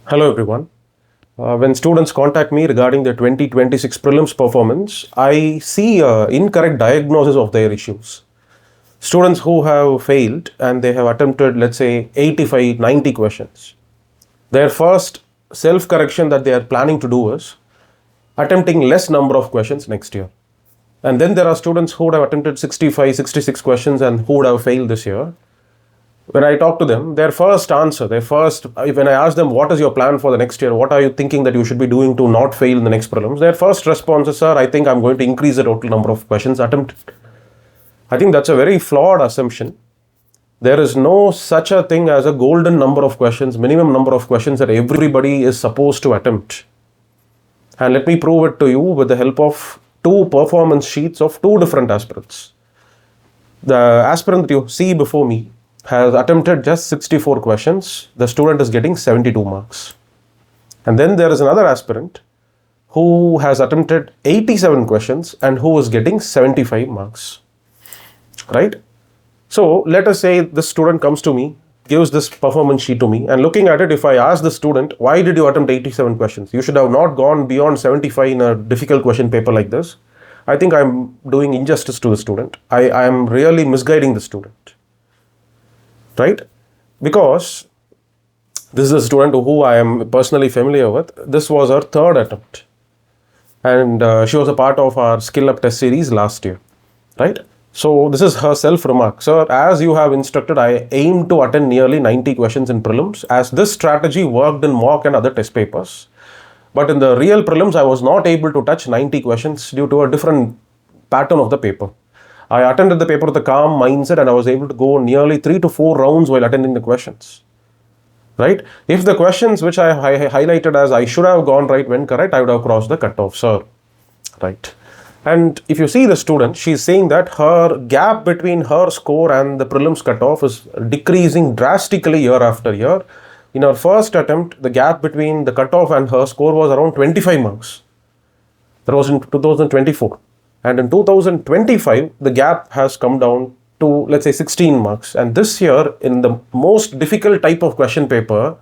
Hello everyone. When students contact me regarding their 2026 prelims performance, I see incorrect diagnosis of their issues. Students who have failed and they have attempted, let's say, 85, 90 questions. Their first self-correction that they are planning to do is attempting less number of questions next year. And then there are students who would have attempted 65, 66 questions and who would have failed this year. When I talk to them, when I ask them, what is your plan for the next year? What are you thinking that you should be doing to not fail in the next prelims? Their first response is, sir, I think I'm going to increase the total number of questions attempted. I think that's a very flawed assumption. There is no such a thing as a golden number of questions, minimum number of questions that everybody is supposed to attempt. And let me prove it to you with the help of two performance sheets of two different aspirants. The aspirant that you see before me has attempted just 64 questions. The student is getting 72 marks. And then there is another aspirant who has attempted 87 questions and who is getting 75 marks. Right? So let us say this student comes to me, gives this performance sheet to me, and looking at it, if I ask the student, why did you attempt 87 questions? You should have not gone beyond 75 in a difficult question paper like this. I think I'm doing injustice to the student. I am really misguiding the student. Right? Because this is a student who I am personally familiar with. This was her third attempt. And she was a part of our Skill Up test series last year. Right? So this is her self-remark. Sir, as you have instructed, I aim to attend nearly 90 questions in prelims, as this strategy worked in mock and other test papers. But in the real prelims, I was not able to touch 90 questions due to a different pattern of the paper. I attended the paper with a calm mindset and I was able to go nearly 3 to 4 rounds while attending the questions. Right? If the questions which I highlighted as I should have gone right when correct, I would have crossed the cutoff, sir. Right? And if you see the student, she's saying that her gap between her score and the prelims cutoff is decreasing drastically year after year. In her first attempt, the gap between the cutoff and her score was around 25 marks. That was in 2024. And in 2025, the gap has come down to, let's say, 16 marks. And this year, in the most difficult type of question paper,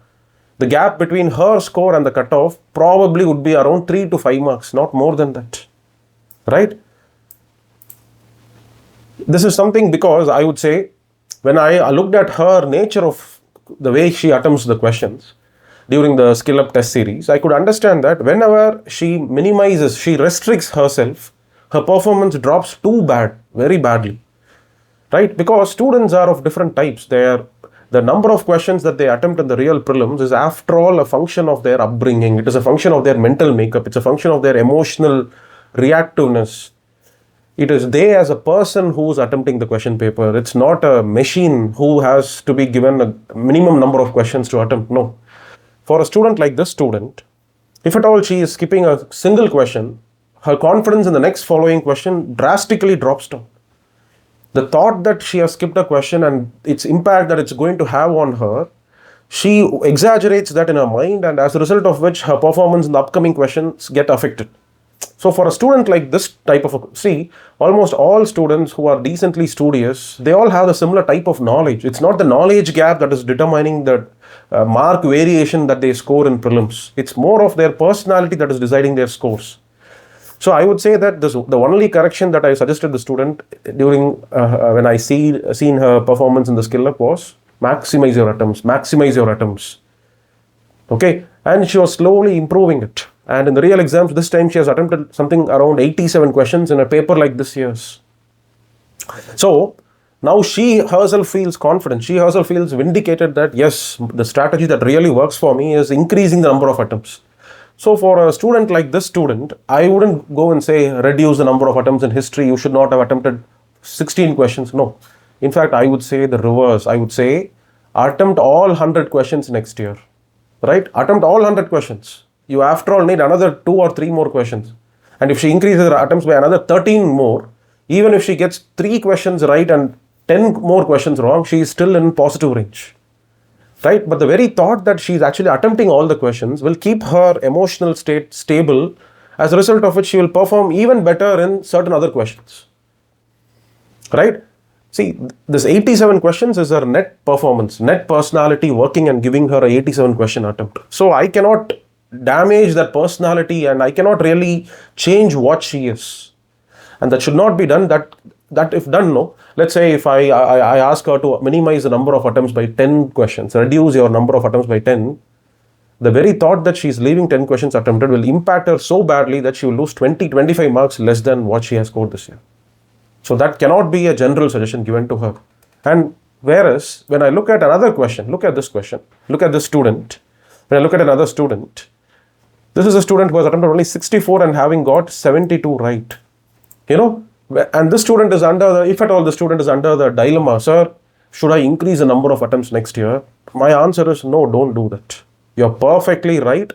the gap between her score and the cutoff probably would be around 3 to 5 marks, not more than that. Right? This is something because I would say, when I looked at her nature of the way she attempts the questions during the Skill Up test series, I could understand that whenever she minimizes, she restricts herself, her performance drops very badly. Right? Because students are of different types. The number of questions that they attempt in the real prelims is, after all, a function of their upbringing. It is a function of their mental makeup. It's a function of their emotional reactiveness. It is they as a person who is attempting the question paper. It's not a machine who has to be given a minimum number of questions to attempt. No. For a student like this student, if at all she is skipping a single question, her confidence in the next following question drastically drops down. The thought that she has skipped a question and its impact that it's going to have on her, she exaggerates that in her mind, and as a result of which her performance in the upcoming questions get affected. So for a student like this type of almost all students who are decently studious, they all have a similar type of knowledge. It's not the knowledge gap that is determining the mark variation that they score in prelims. It's more of their personality that is deciding their scores. So I would say that the only correction that I suggested the student during when I seen her performance in the Skill Up was maximize your attempts. Okay, and she was slowly improving it. And in the real exams, this time she has attempted something around 87 questions in a paper like this year's. So now she herself feels confident. She herself feels vindicated that yes, the strategy that really works for me is increasing the number of attempts. So for a student like this student, I wouldn't go and say reduce the number of attempts in history. You should not have attempted 16 questions. No. In fact, I would say the reverse. I would say attempt all 100 questions next year. Right? Attempt all 100 questions. You after all need another 2 or 3 more questions. And if she increases her attempts by another 13 more, even if she gets 3 questions right and 10 more questions wrong, she is still in positive range. Right? But the very thought that she's actually attempting all the questions will keep her emotional state stable, as a result of which she will perform even better in certain other questions. Right? See, this 87 questions is her net performance, net personality working and giving her a 87 question attempt. So I cannot damage that personality and I cannot really change what she is. And that should not be done. That if done, no. Let's say if I ask her to minimize the number of attempts by 10 questions, reduce your number of attempts by 10, the very thought that she's leaving 10 questions attempted will impact her so badly that she will lose 20-25 marks less than what she has scored this year. So that cannot be a general suggestion given to her. And whereas when I look at another question, look at this question, look at this student. When I look at another student, this is a student who has attempted only 64 and having got 72 right. You know, and this student is under the, if at all the student is under the dilemma, sir, should I increase the number of attempts next year? My answer is no, don't do that. You're perfectly right.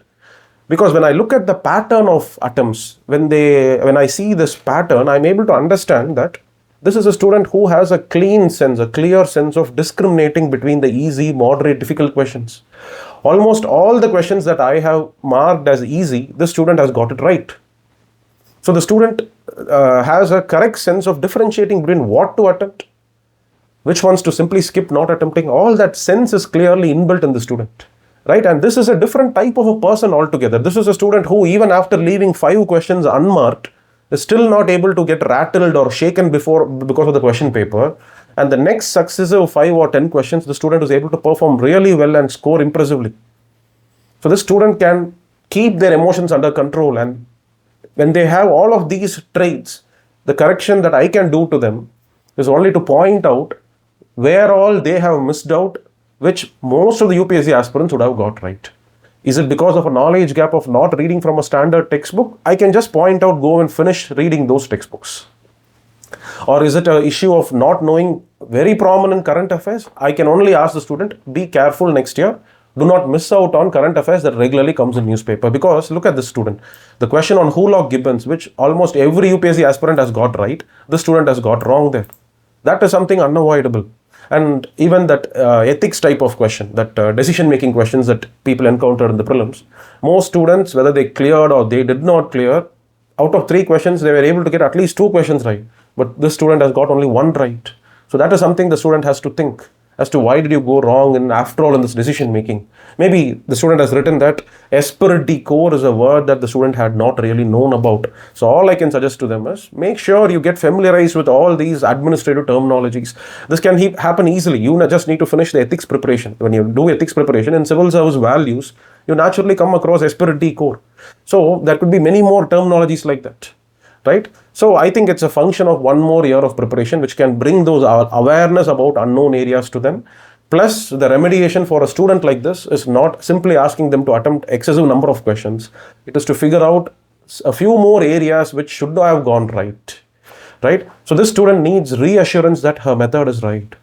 Because when I look at the pattern of attempts, when I see this pattern, I'm able to understand that this is a student who has a clean sense, a clear sense of discriminating between the easy, moderate, difficult questions. Almost all the questions that I have marked as easy, this student has got it right. So the student has a correct sense of differentiating between what to attempt, which ones to simply skip not attempting. All that sense is clearly inbuilt in the student. Right? And this is a different type of a person altogether. This is a student who, even after leaving 5 questions unmarked, is still not able to get rattled or shaken because of the question paper. And the next successive 5 or 10 questions, the student is able to perform really well and score impressively. So this student can keep their emotions under control. And when they have all of these traits, the correction that I can do to them is only to point out where all they have missed out, which most of the UPSC aspirants would have got right. Is it because of a knowledge gap of not reading from a standard textbook? I can just point out, go and finish reading those textbooks. Or is it an issue of not knowing very prominent current affairs? I can only ask the student, be careful next year. Do not miss out on current affairs that regularly comes in newspaper. Because look at this student. The question on who locked Gibbons, which almost every UPSC aspirant has got right, the student has got wrong there. That is something unavoidable. And even that ethics type of question, that decision-making questions that people encounter in the prelims, most students, whether they cleared or they did not clear, out of 3 questions, they were able to get at least 2 questions right. But this student has got only 1 right. So that is something the student has to think as to why did you go wrong and after all in this decision making. Maybe the student has written that aspirant core is a word that the student had not really known about. So all I can suggest to them is make sure you get familiarized with all these administrative terminologies. This can happen easily. You just need to finish the ethics preparation. When you do ethics preparation in civil service values, you naturally come across aspirant core. So there could be many more terminologies like that. Right? So I think it's a function of 1 more year of preparation which can bring those awareness about unknown areas to them. Plus the remediation for a student like this is not simply asking them to attempt excessive number of questions. It is to figure out a few more areas which should have gone right. Right? So this student needs reassurance that her method is right.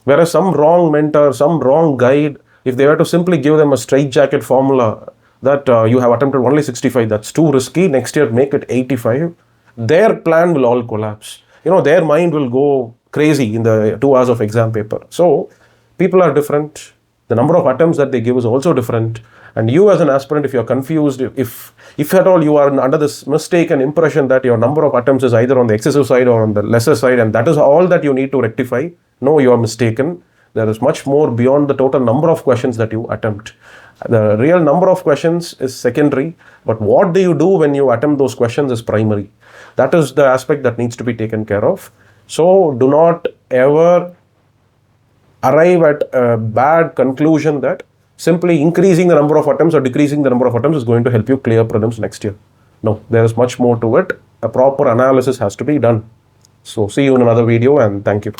Whereas some wrong mentor, some wrong guide, if they were to simply give them a straitjacket formula that you have attempted only 65, that's too risky, next year make it 85, their plan will all collapse. Their mind will go crazy in the 2 hours of exam paper. So people are different. The number of attempts that they give is also different. And you as an aspirant, if you're confused, if at all you are under this mistaken impression that your number of attempts is either on the excessive side or on the lesser side, and that is all that you need to rectify, no, you are mistaken. There is much more beyond the total number of questions that you attempt. The real number of questions is secondary, but what do you do when you attempt those questions is primary. That is the aspect that needs to be taken care of. So do not ever arrive at a bad conclusion that simply increasing the number of attempts or decreasing the number of attempts is going to help you clear prelims next year. No, there is much more to it. A proper analysis has to be done. So see you in another video, and thank you.